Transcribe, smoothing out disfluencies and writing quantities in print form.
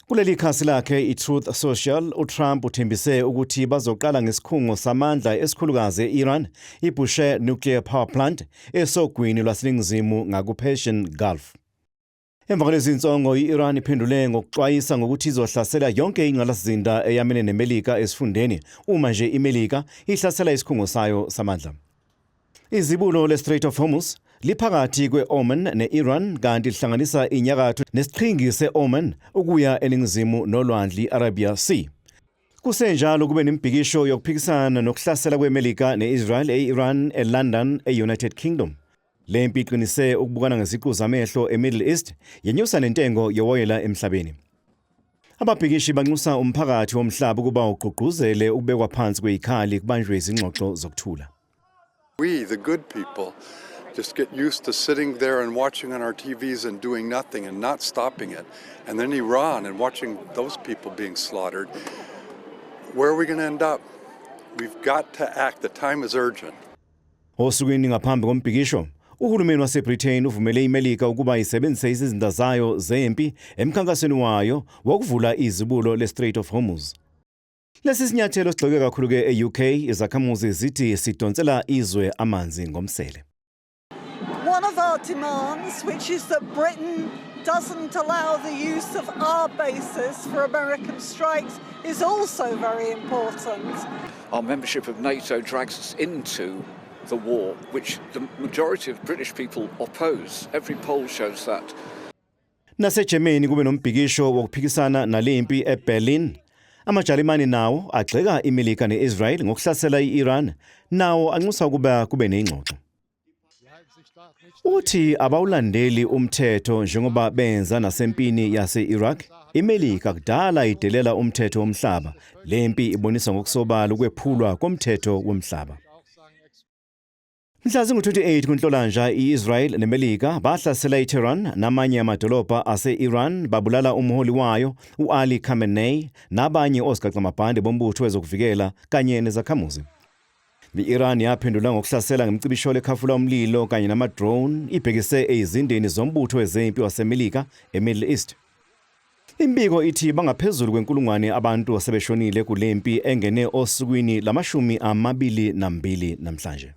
Kuleli khasi lakhe iTruth Social, uTrump uthembise ukuthi bazoqala ngesikhungo samandla esikhulukazi e-Iran, iBushehr Nuclear Power Plant, esogwini lwaseningizimu ngakuPersian Gulf. Emva kwalezi nsongo, i-Iran iphendule ngokuxwayisa ngokuthi izohlasela yonke ingqalasizinda eyamene neMelika esifundeni uma nje iMelika ihlasela isikhungo sayo samandla. Izibulo leStrait of Hormuz liphakathi kwe-Oman ne-Iran kanti lihlanganisa inyakatho nesiqhingi se-Oman ukuya eningizimu nolwandle i-Arabia Sea. Kusenjalo kube nemibhikisho yokuphikisana nokuhlasela kweMelika ne-Israel e-Iran eLondon e-United Kingdom. Le mpi iqinise ukubukana ngeziqu zamehlo eMiddle East yenyusa nentengo yowoyela emhlabeni. Ababhikishi banxusa umphakathi womhlaba ukuba ugqugquzele ukubekwa phansi kweyikhali kubanjwe izingxoxo zokuthula. We, the good people, just get used to sitting there and watching on our TVs and doing nothing and not stopping it. And then Iran and watching those people being slaughtered. Where are we going to end up? We've got to act. The time is urgent. Osukwini ngaphambi kombhikisho, uhulumeni waseBritain uvumele iMelika ukuba isebenzise izinda zayo zempi emkhankasweni wayo wokuvula izibulo leStrait of Hormuz. Lesi sinyathelo sigxeke kakhulu ke e-UK, izakhamuzi zithi sidonsela izwe amanzi ngomsele. One of our demands, which is that Britain doesn't allow the use of our bases for American strikes, is also very important. Our membership of NATO drags us into the war, which the majority of British people oppose. Every poll shows that. NaseGermany kube nombhikisho wokuphikisana nalempi eBerlin. Amajalimane nawo agxeka iMelika neIsrael ngokuhlasela i-Iran, nawo anxusa ukuba kube nezingxoxo. Uthi abawulandeli umthetho njengoba benza nasempini yase-Iraq. iMelika kudala idelela umthetho womhlaba. Le mpi ibonisa ngokusobala ukwephulwa komthetho womhlaba. Mhla zingu-28 kuNhlolanja, i-Israel neMelika bahlasela iTehran namanye amadolobha ase-Iran, babulala umholi wayo u-Ali Khamenei nabanye ozigaxamabhande bombutho wezokuvikela kanye nezakhamuzi. I-Iran yaphendula ngokuhlasela ngemicibisho lekhafula umlilo kanye nama-drone ibhekise ezindeni zombutho wezempi waseMelika eMiddle East. Imbiko ithi bangaphezulu kwenkulungwane abantu asebeshonile kulempi engene osukwini lamashumi 22 namhlanje.